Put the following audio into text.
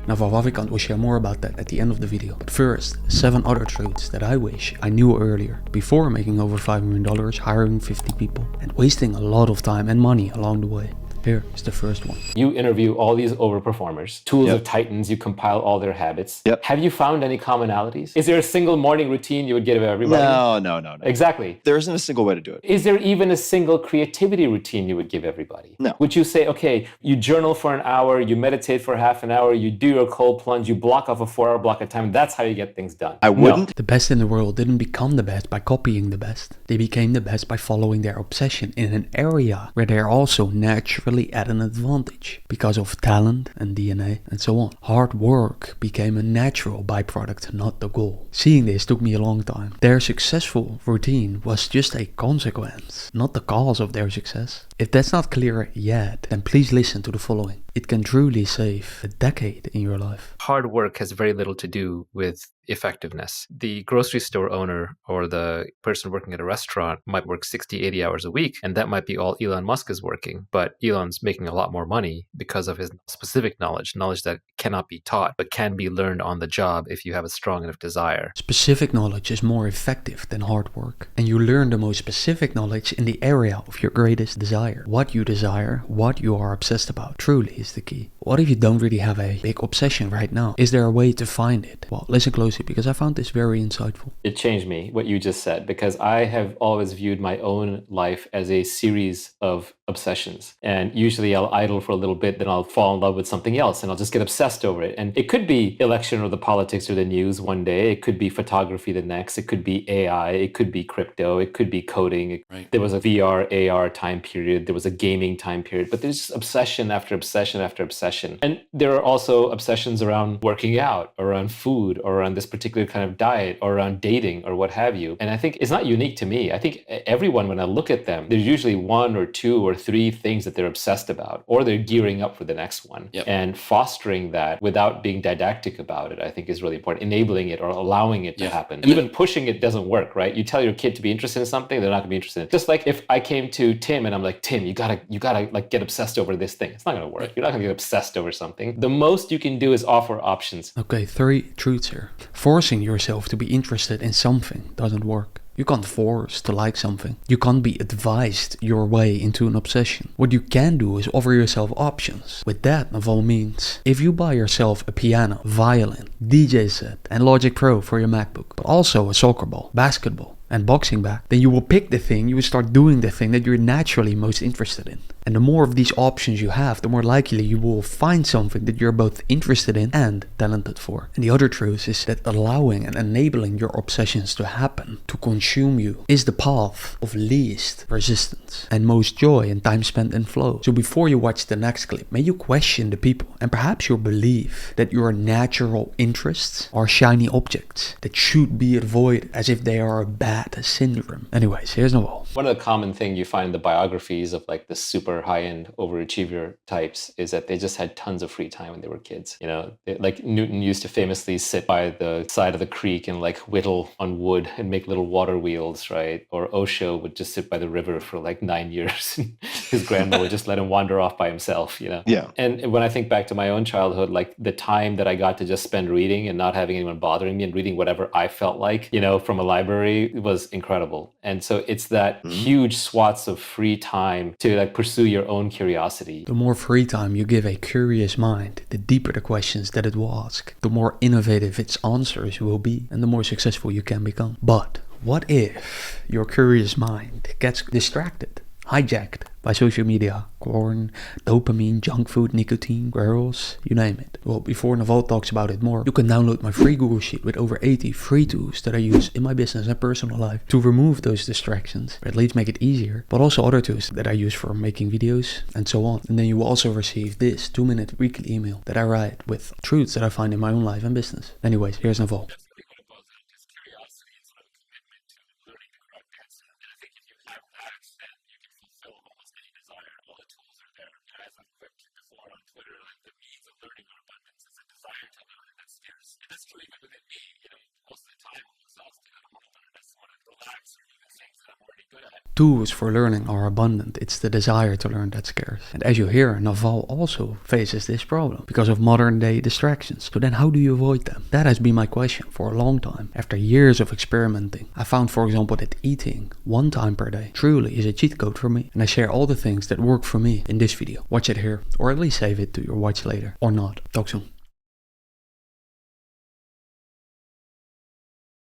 Naval Ravikant will share more about that at the end of the video. But first, 7 other truths that I wish I knew earlier, before making over $5 million, hiring 50 people, and wasting a lot of time and money along the way. Here is the first one. You interview all these overperformers, tools of titans, you compile all their habits. Have you found any commonalities? Is there a single morning routine you would give everybody? No. Exactly. There isn't a single way to do it. Is there even a single creativity routine you would give everybody? No. Would you say, okay, you journal for an hour, you meditate for half an hour, you do your cold plunge, you block off a 4-hour block of time, that's how you get things done? I wouldn't. No. The best in the world didn't become the best by copying the best. They became the best by following their obsession in an area where they are also naturally at an advantage because of talent and DNA and so on. Hard work became a natural byproduct, not the goal. Seeing this took me a long time. Their successful routine was just a consequence, not the cause of their success. If that's not clear yet, then please listen to the following. It can truly save a decade in your life. Hard work has very little to do with effectiveness. The grocery store owner or the person working at a restaurant might work 60, 80 hours a week, and that might be all Elon Musk is working. But Elon's making a lot more money because of his specific knowledge that cannot be taught, but can be learned on the job if you have a strong enough desire. Specific knowledge is more effective than hard work. And you learn the most specific knowledge in the area of your greatest desire. What you desire, what you are obsessed about, truly is the key. What if you don't really have a big obsession right now? Is there a way to find it? Well, listen closely because I found this very insightful. It changed me, what you just said, because I have always viewed my own life as a series of obsessions. And usually I'll idle for a little bit, then I'll fall in love with something else and I'll just get obsessed over it. And it could be election or the politics or the news one day. It could be photography the next. It could be AI. It could be crypto. It could be coding. Right. There was a VR, AR time period. There was a gaming time period. But there's just obsession after obsession after obsession. And there are also obsessions around working out, or around food, or around this particular kind of diet, or around dating, or what have you. And I think it's not unique to me. I think everyone, when I look at them, there's usually 1 or 2 or 3 things that they're obsessed about, or they're gearing up for the next one. And fostering that without being didactic about it, I think is really important. Enabling it or allowing it to happen. Even pushing it doesn't work, right? You tell your kid to be interested in something, they're not gonna be interested in it. Just like if I came to Tim and I'm like, Tim, you gotta like get obsessed over this thing. It's not gonna work. You're not gonna get obsessed over something. The most you can do is offer options. Okay, 3 truths here. Forcing yourself to be interested in something doesn't work. You can't force to like something. You can't be advised your way into an obsession. What you can do is offer yourself options. With that, Naval means, if you buy yourself a piano, violin, DJ set, and Logic Pro for your MacBook, but also a soccer ball, basketball, and boxing bag, then you will pick the thing, you will start doing the thing that you're naturally most interested in. And the more of these options you have, the more likely you will find something that you're both interested in and talented for. And the other truth is that allowing and enabling your obsessions to happen, to consume you, is the path of least resistance and most joy and time spent in flow. So before you watch the next clip, may you question the people and perhaps your belief that your natural interests are shiny objects that should be avoided as if they are a bad syndrome. Anyways, here's Naval. One of the common things you find in the biographies of like the super high-end overachiever types is that they just had tons of free time when they were kids. You know, like Newton used to famously sit by the side of the creek and like whittle on wood and make little water wheels, right? Or Osho would just sit by the river for like 9 years. His grandma would just let him wander off by himself, you know? Yeah. And when I think back to my own childhood, like the time that I got to just spend reading and not having anyone bothering me and reading whatever I felt like, you know, from a library was incredible. And so it's that huge swaths of free time to like pursue your own curiosity. The more free time you give a curious mind, the deeper the questions that it will ask, the more innovative its answers will be, and the more successful you can become. But what if your curious mind gets distracted, hijacked by social media, porn, dopamine, junk food, nicotine, girls, you name it? Well, before Naval talks about it more, you can download my free Google Sheet with over 80 free tools that I use in my business and personal life to remove those distractions, or at least make it easier, but also other tools that I use for making videos and so on. And then you will also receive this 2-minute weekly email that I write with truths that I find in my own life and business. Anyways, here's Naval. That's true even within me, you know, most of the time I'm exhausted. I don't want to learn. I just want to relax or do the things that I'm already good at. Tools for learning are abundant. It's the desire to learn that's scarce. And as you hear, Naval also faces this problem because of modern day distractions. So then how do you avoid them? That has been my question for a long time. After years of experimenting, I found, for example, that eating 1 time per day truly is a cheat code for me. And I share all the things that work for me in this video. Watch it here, or at least save it to your watch later, or not. Talk soon.